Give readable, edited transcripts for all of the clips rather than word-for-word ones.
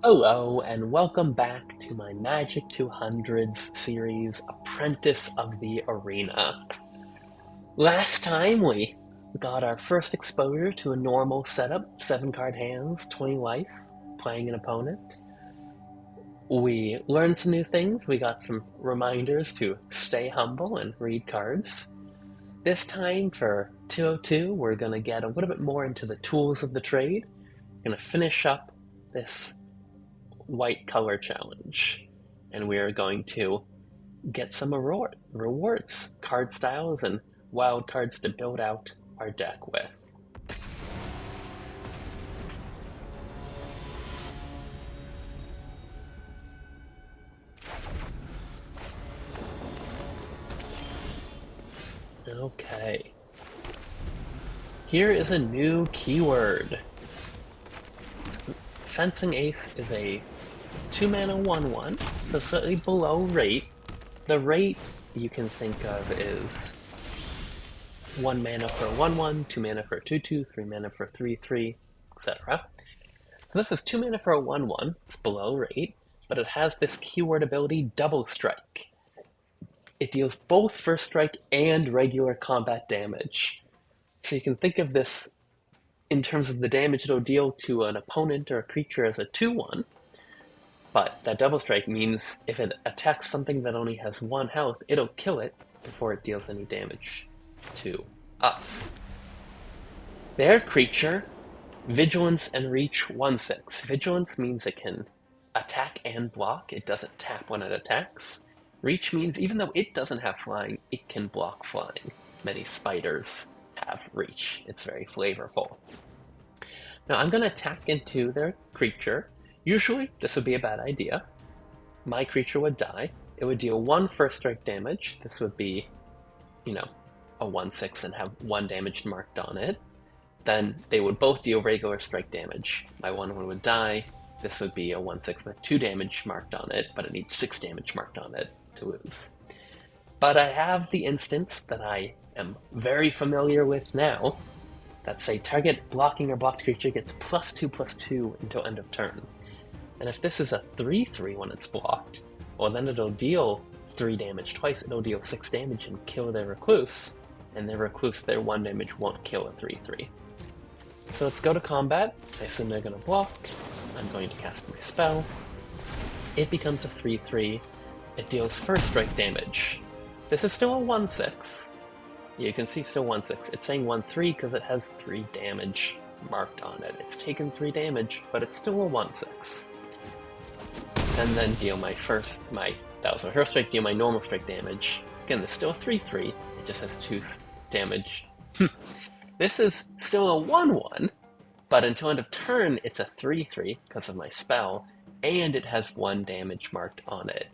Hello, and welcome back to my Magic 200s series, Apprentice of the Arena. Last time we got our first exposure to a normal setup, 7 card hands, 20 life, playing an opponent. We learned some new things, we got some reminders to stay humble and read cards. This time for 202, we're going to get a little bit more into the tools of the trade. We're going to finish up this white color challenge, and we are going to get some rewards, card styles, and wild cards to build out our deck with. Okay. Here is a new keyword. Fencing Ace is a 2-mana 1/1, so slightly below rate. The rate you can think of is 1 mana for a 1/1, 2 mana for a 2/2, 3 mana for a 3/3, etc. So this is 2 mana for a 1/1, it's below rate, but it has this keyword ability Double Strike. It deals both first strike and regular combat damage. So you can think of this in terms of the damage it'll deal to an opponent or a creature as a 2/1, but that Double Strike means if it attacks something that only has 1 health, it'll kill it before it deals any damage to us. Their creature, Vigilance and Reach 1/6. Vigilance means it can attack and block. It doesn't tap when it attacks. Reach means even though it doesn't have flying, it can block flying. Many spiders have reach. It's very flavorful. Now I'm going to attack into their creature. Usually this would be a bad idea. My creature would die. It would deal 1 first strike damage. This would be, a 1/6 and have 1 damage marked on it. Then they would both deal regular strike damage. My 1/1 would die. This would be a 1/6 with 2 damage marked on it, but it needs 6 damage marked on it to lose. But I have the instance that I am very familiar with now that say target blocking or blocked creature gets +2/+2 until end of turn. And if this is a 3/3 when it's blocked, well then it'll deal 3 damage twice, it'll deal 6 damage and kill their Recluse, and their Recluse, their 1 damage won't kill a 3/3. So let's go to combat. I assume they're going to block. I'm going to cast my spell. It becomes a 3/3. It deals first strike damage. This is still a 1/6. You can see still 1/6. It's saying 1/3 because it has 3 damage marked on it. It's taken 3 damage, but it's still a 1/6. And then deal that was my first strike, deal my normal strike damage. Again, there's still a 3/3. It just has 2 damage. This is still a 1/1, but until end of turn, it's a 3/3 because of my spell, and it has 1 damage marked on it.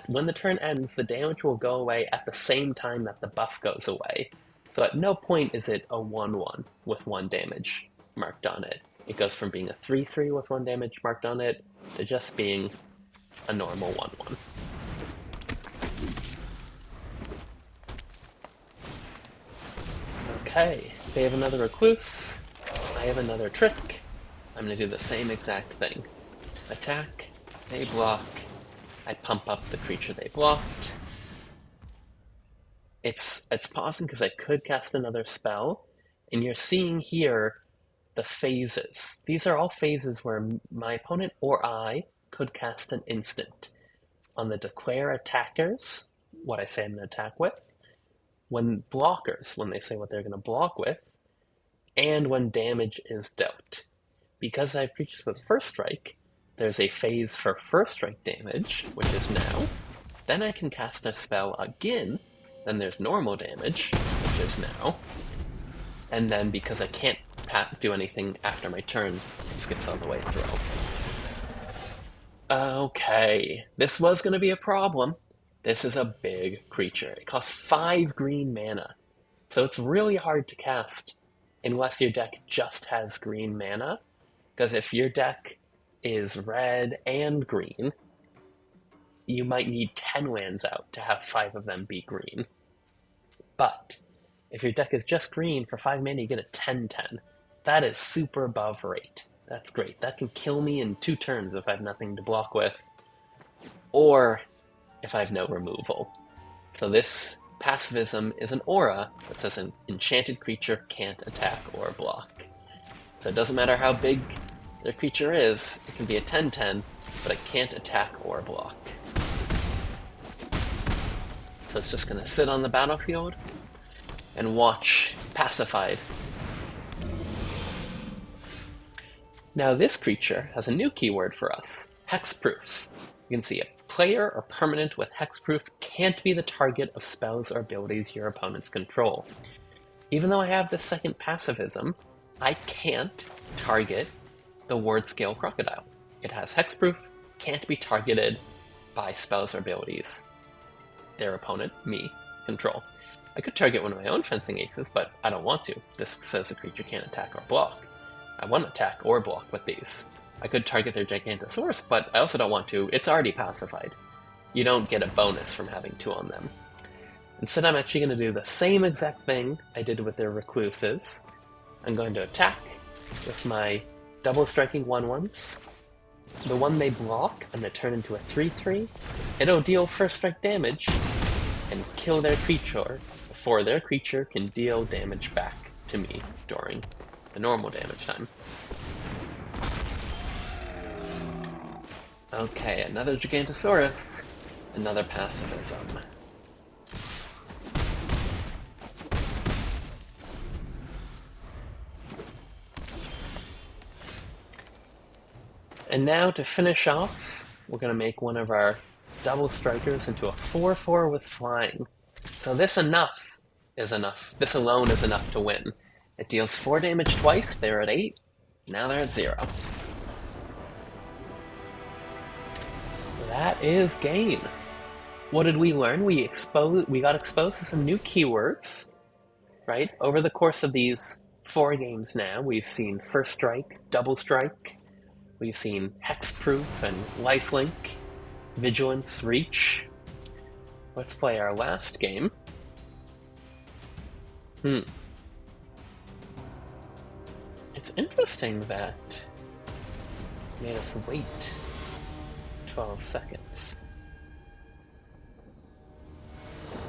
When the turn ends, the damage will go away at the same time that the buff goes away. So at no point is it a 1/1 with 1 damage marked on it. It goes from being a 3/3 with 1 damage marked on it to just being a normal 1/1. Okay, they have another Recluse. I have another trick. I'm going to do the same exact thing. Attack, they block, I pump up the creature they blocked. It's pausing because I could cast another spell, and you're seeing here the phases. These are all phases where my opponent or I could cast an instant. On the declare attackers, what I say I'm going to attack with, when blockers, when they say what they're going to block with, and when damage is dealt. Because I have creatures with first strike, there's a phase for first strike damage, which is now. Then I can cast a spell again, then there's normal damage, which is now. And then because I can't do anything after my turn, it skips all the way through. Okay, this was going to be a problem. This is a big creature. It costs 5 green mana. So it's really hard to cast unless your deck just has green mana. Because if your deck is red and green, you might need 10 lands out to have 5 of them be green. But if your deck is just green, for 5 mana you get a 10/10. That is super above rate. That's great. That can kill me in 2 turns if I have nothing to block with, or if I have no removal. So this passivism is an aura that says an enchanted creature can't attack or block. So it doesn't matter how big their creature is, it can be a 10/10, but it can't attack or block. So it's just going to sit on the battlefield and watch Pacified. Now this creature has a new keyword for us, Hexproof. You can see a player or permanent with Hexproof can't be the target of spells or abilities your opponents control. Even though I have the second passivism, I can't target the Ward Scale Crocodile. It has Hexproof, can't be targeted by spells or abilities their opponent, me, control. I could target one of my own fencing aces, but I don't want to. This says the creature can't attack or block. I want to attack or block with these. I could target their Gigantosaurus, but I also don't want to. It's already pacified. You don't get a bonus from having 2 on them. Instead, I'm actually going to do the same exact thing I did with their Recluses. I'm going to attack with my double striking 1/1s. The one they block, I'm going to turn into a 3/3. It'll deal first strike damage and kill their creature before their creature can deal damage back to me during the normal damage time. Okay, another Gigantosaurus, another passivism. And now to finish off, we're going to make one of our double strikers into a 4/4 with flying. So this enough is enough. This alone is enough to win. It deals 4 damage twice, they're at 8, now they're at 0. That is game. What did we learn? We got exposed to some new keywords, right? Over the course of these 4 games now, we've seen First Strike, Double Strike, we've seen Hexproof and Lifelink, Vigilance, Reach. Let's play our last game. It's interesting that made us wait 12 seconds.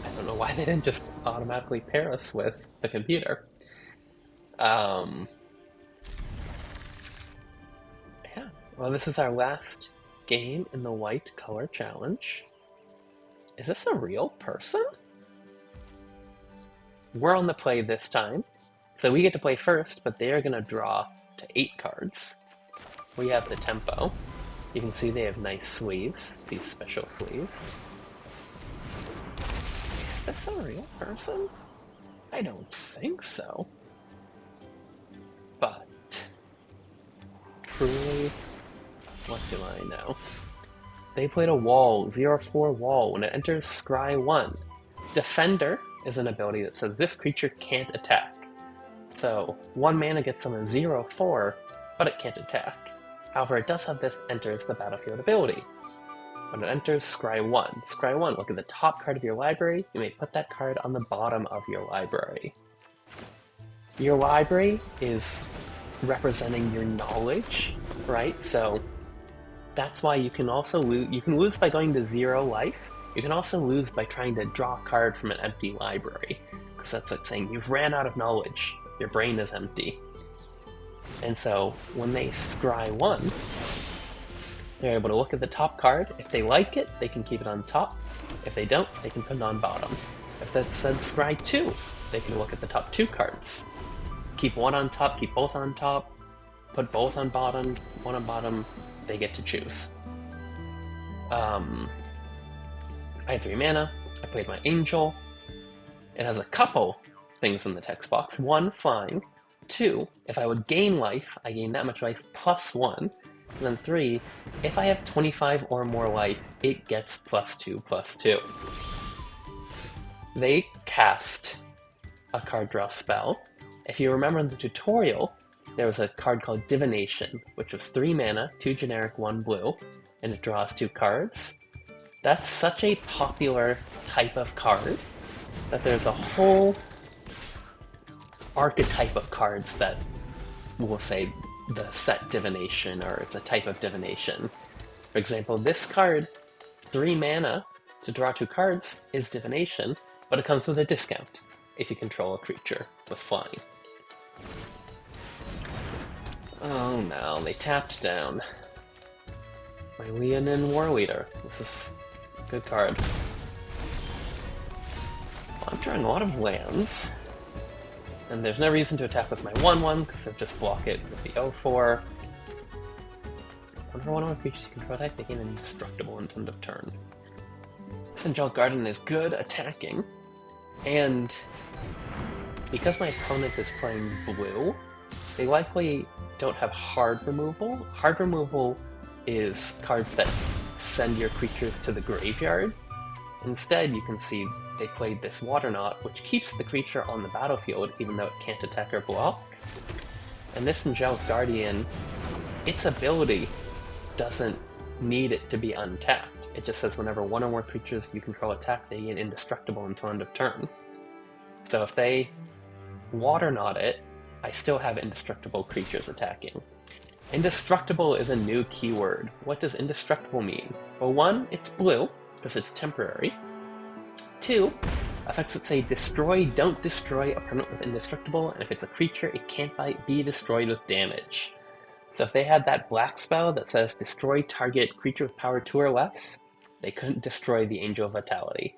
I don't know why they didn't just automatically pair us with the computer. Yeah, well, this is our last game in the white color challenge. Is this a real person? We're on the play this time, so we get to play first, but they are going to draw to 8 cards. We have the tempo. You can see they have nice sleeves, these special sleeves. Is this a real person? I don't think so. But, truly, what do I know? They played a wall, 0/4 wall. When it enters, scry 1. Defender is an ability that says this creature can't attack. So, 1 mana gets them a 0/4, but it can't attack. However, it does have this enters the battlefield ability. When it enters, scry 1. Scry 1, look at the top card of your library. You may put that card on the bottom of your library. Your library is representing your knowledge, right? So that's why you can also lose. You can lose by going to 0 life. You can also lose by trying to draw a card from an empty library, because that's like saying you've ran out of knowledge. Your brain is empty. And so when they scry 1, they're able to look at the top card. If they like it, they can keep it on top. If they don't, they can put it on bottom. If this said scry 2, they can look at the top 2 cards. Keep 1 on top, keep both on top, put both on bottom, 1 on bottom, they get to choose. I have 3 mana, I played my Angel. It has a couple things in the text box. 1, flying. 2, if I would gain life, I gain that much life plus 1. And then 3, if I have 25 or more life, it gets +2/+2. They cast a card draw spell. If you remember in the tutorial, there was a card called Divination, which was 3 mana, 2 generic, 1 blue, and it draws 2 cards. That's such a popular type of card that there's a whole archetype of cards that we'll say the set divination, or it's a type of divination. For example, this card, 3 mana to draw 2 cards, is divination, but it comes with a discount if you control a creature with flying. Oh no, they tapped down my Leonin War Leader. This is a good card. Well, I'm drawing a lot of lands, and there's no reason to attack with my 1/1 because they'll just block it with the 0/4. Whenever one of my creatures you control attack, they gain indestructible until end of turn. This Angelic Guardian is good attacking, and because my opponent is playing blue, they likely don't have hard removal. Hard removal is cards that send your creatures to the graveyard. Instead, you can see they played this Water Knot, which keeps the creature on the battlefield even though it can't attack or block. And this Angelic Guardian, its ability doesn't need it to be untapped. It just says whenever one or more creatures you control attack, they gain indestructible until end of turn. So if they Water Knot it, I still have indestructible creatures attacking. Indestructible is a new keyword. What does indestructible mean? Well, 1, it's blue, because it's temporary. 2, effects that say destroy don't destroy a permanent with indestructible, and if it's a creature, it can't be destroyed with damage. So if they had that black spell that says destroy target creature with power 2 or less, they couldn't destroy the Angel of Vitality.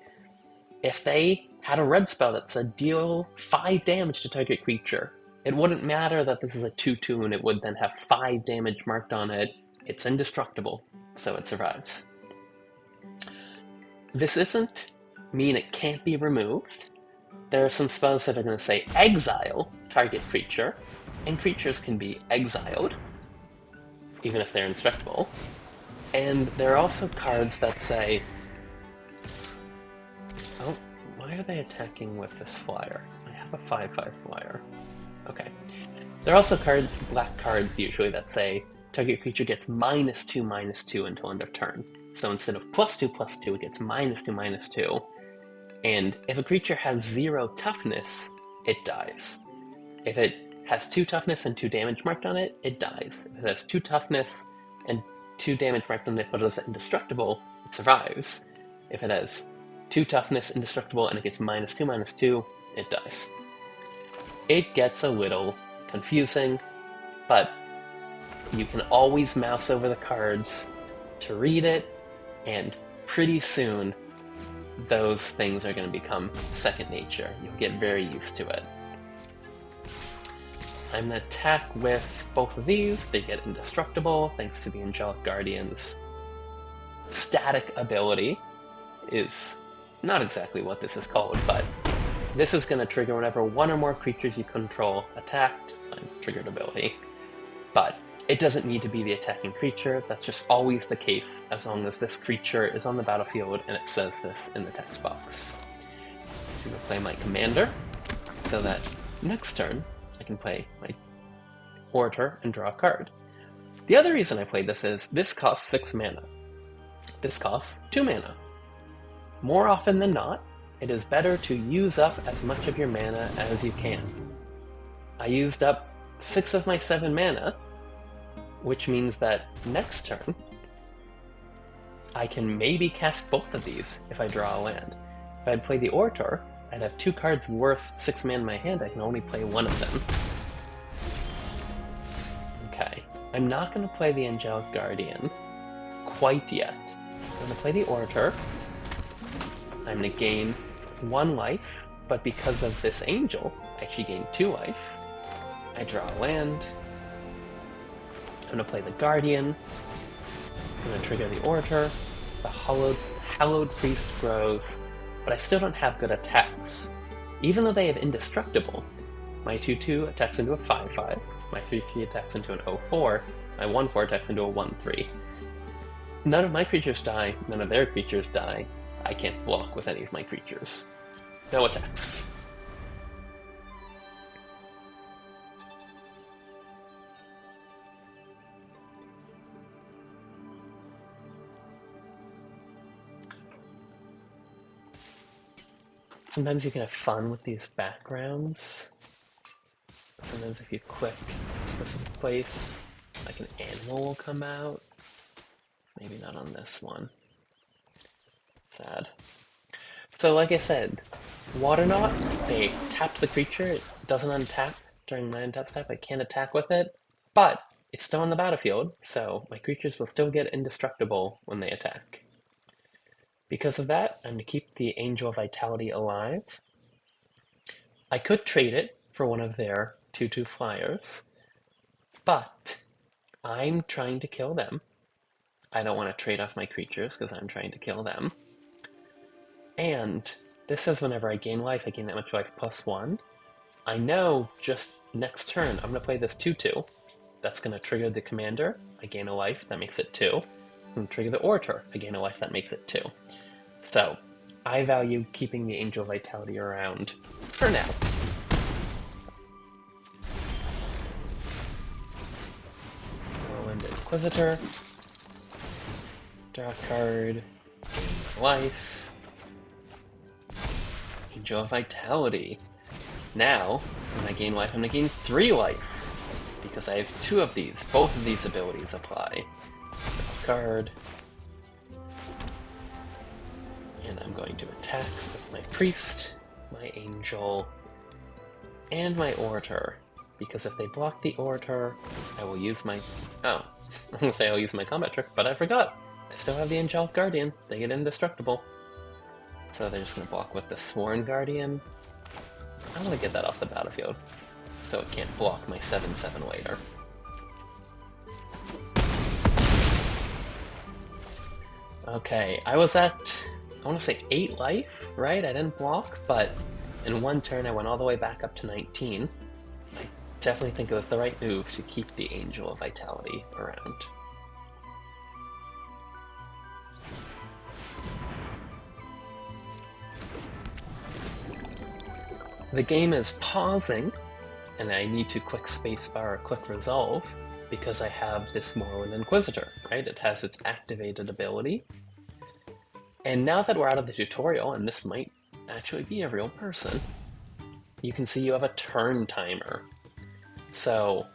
If they had a red spell that said deal 5 damage to target creature, it wouldn't matter that this is a 2/2 and it would then have 5 damage marked on it. It's indestructible, so it survives. This doesn't mean it can't be removed. There are some spells that are going to say exile target creature, and creatures can be exiled, even if they're indestructible. And there are also cards that say, oh, why are they attacking with this flyer? I have a 5/5 flyer. Okay. There are also cards, black cards usually, that say target creature gets -2/-2 until end of turn. So instead of +2/+2, it gets -2/-2. And if a creature has 0 toughness, it dies. If it has 2 toughness and 2 damage marked on it, it dies. If it has 2 toughness and 2 damage marked on it but is indestructible, it survives. If it has 2 toughness, indestructible, and it gets -2/-2, it dies. It gets a little confusing, but you can always mouse over the cards to read it, and pretty soon those things are going to become second nature. You'll get very used to it. I'm going to attack with both of these. They get indestructible thanks to the Angelic Guardian's static ability. Is not exactly what this is called, but this is going to trigger whenever one or more creatures you control attacked. Triggered ability. But it doesn't need to be the attacking creature. That's just always the case as long as this creature is on the battlefield and it says this in the text box. I'm going to play my commander so that next turn I can play my Orator and draw a card. The other reason I played this is this costs 6 mana. This costs 2 mana. More often than not, it is better to use up as much of your mana as you can. I used up 6 of my 7 mana, which means that next turn, I can maybe cast both of these if I draw a land. If I'd play the Orator, I'd have 2 cards worth 6 mana in my hand. I can only play one of them. Okay, I'm not going to play the Angelic Guardian quite yet. I'm going to play the Orator. I'm going to gain 1 life, but because of this angel, I actually gain 2 life. I draw a land. I'm going to play the Guardian. I'm going to trigger the Orator. The Hallowed Priest grows, but I still don't have good attacks. Even though they have indestructible, my 2/2 attacks into a 5/5, my 3/3 attacks into an 0/4, my 1/4 attacks into a 1/3. None of my creatures die, none of their creatures die. I can't block with any of my creatures. No attacks. Sometimes you can have fun with these backgrounds. Sometimes if you click a specific place, like an animal will come out. Maybe not on this one. Sad. So like I said, Water Knot, they tap the creature, it doesn't untap during my untap step, I can't attack with it, but it's still on the battlefield, so my creatures will still get indestructible when they attack. Because of that, I'm going to keep the Angel of Vitality alive. I could trade it for one of their 2/2 flyers, but I'm trying to kill them. I don't want to trade off my creatures because I'm trying to kill them. And this says whenever I gain life, I gain that much life plus 1. I know just next turn I'm going to play this 2/2. That's going to trigger the commander. I gain a life, that makes it 2. I'm going to trigger the orator. I gain a life, that makes it 2. So, I value keeping the Angel Vitality around for now. Whirlwind Inquisitor. Draw a card. Gain life. Angel of Vitality. Now, when I gain life, I'm going to gain 3 life. Because I have 2 of these. Both of these abilities apply. Draw a card. And I'm going to attack with my Priest, my Angel, and my Orator. Because if they block the Orator, I will use my... Oh, I was going to say I'll use my combat trick, but I forgot. I still have the Angelic Guardian. They get indestructible. So they're just going to block with the Sworn Guardian. I want to get that off the battlefield, so it can't block my 7/7 later. Okay, I was at, I want to say 8 life, right? I didn't block, but in one turn I went all the way back up to 19. I definitely think it was the right move to keep the Angel of Vitality around. The game is pausing, and I need to quick spacebar or quick resolve because I have this Morrowind Inquisitor, right? It has its activated ability. And now that we're out of the tutorial, and this might actually be a real person, you can see you have a turn timer. So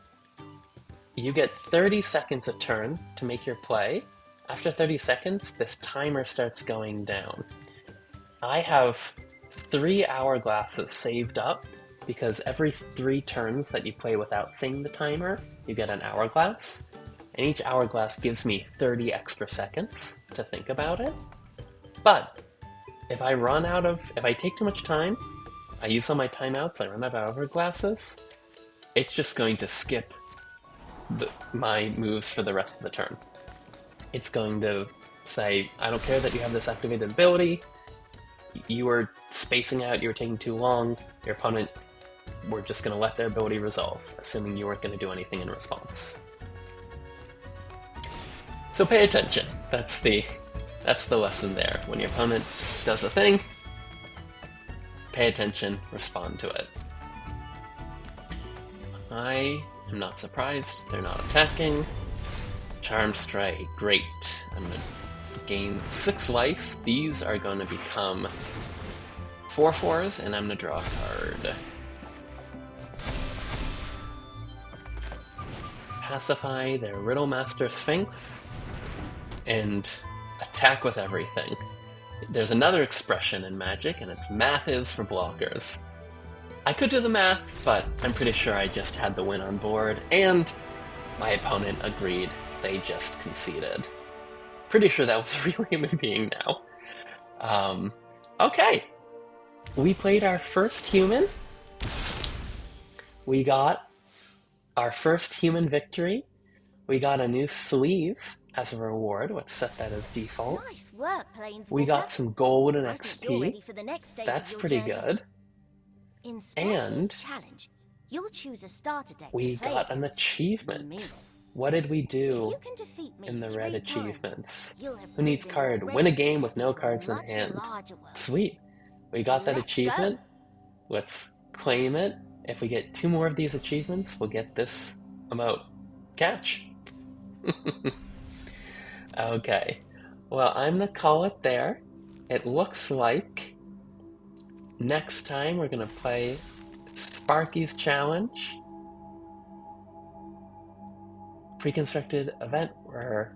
you get 30 seconds a turn to make your play. After 30 seconds, this timer starts going down. I have 3 hourglasses saved up because every 3 turns that you play without seeing the timer, you get an hourglass, and each hourglass gives me 30 extra seconds to think about it. But if I take too much time, I use all my timeouts, I run out of hourglasses, it's just going to skip my moves for the rest of the turn. It's going to say, I don't care that you have this activated ability, you were spacing out, you were taking too long, your opponent were just going to let their ability resolve, assuming you weren't going to do anything in response. So pay attention. That's the lesson there. When your opponent does a thing, pay attention, respond to it. I am not surprised they're not attacking. Charm Strike, great. I'm going to gain 6 life. These are going to become 4/4s, and I'm going to draw a card. Pacify their Riddlemaster Sphinx, and attack with everything. There's another expression in Magic, and it's math is for blockers. I could do the math, but I'm pretty sure I just had the win on board, and my opponent agreed. They just conceded. Pretty sure that was a real human being now. Okay. We played our first human. We got our first human victory. We got a new sleeve as a reward. Let's set that as default. Nice work, Planeswalker. We got some gold and I think you're ready XP. for the next stage That's of your pretty journey. good. In Sparky's And challenge, you'll choose a starter deck we to play got an against. achievement. Remember, What did we if do you can defeat me in the red 3 times, achievements? you'll have Who needs proven card? you're Win a ready to game with step no into a cards in much hand. larger world. Sweet. We So got that let's achievement. go. Let's claim it. If we get 2 more of these achievements, we'll get this emote. Catch. Okay. Well, I'm gonna call it there. It looks like next time we're gonna play Sparky's Challenge, pre-constructed event where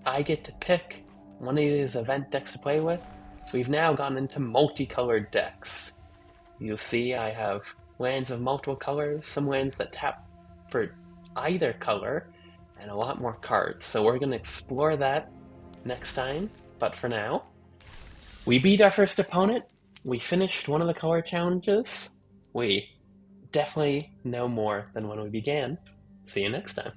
I get to pick one of these event decks to play with. We've now gone into multicolored decks. You'll see I have lands of multiple colors, some lands that tap for either color, and a lot more cards. So we're going to explore that next time, but for now, we beat our first opponent, we finished one of the color challenges, we definitely know more than when we began. See you next time.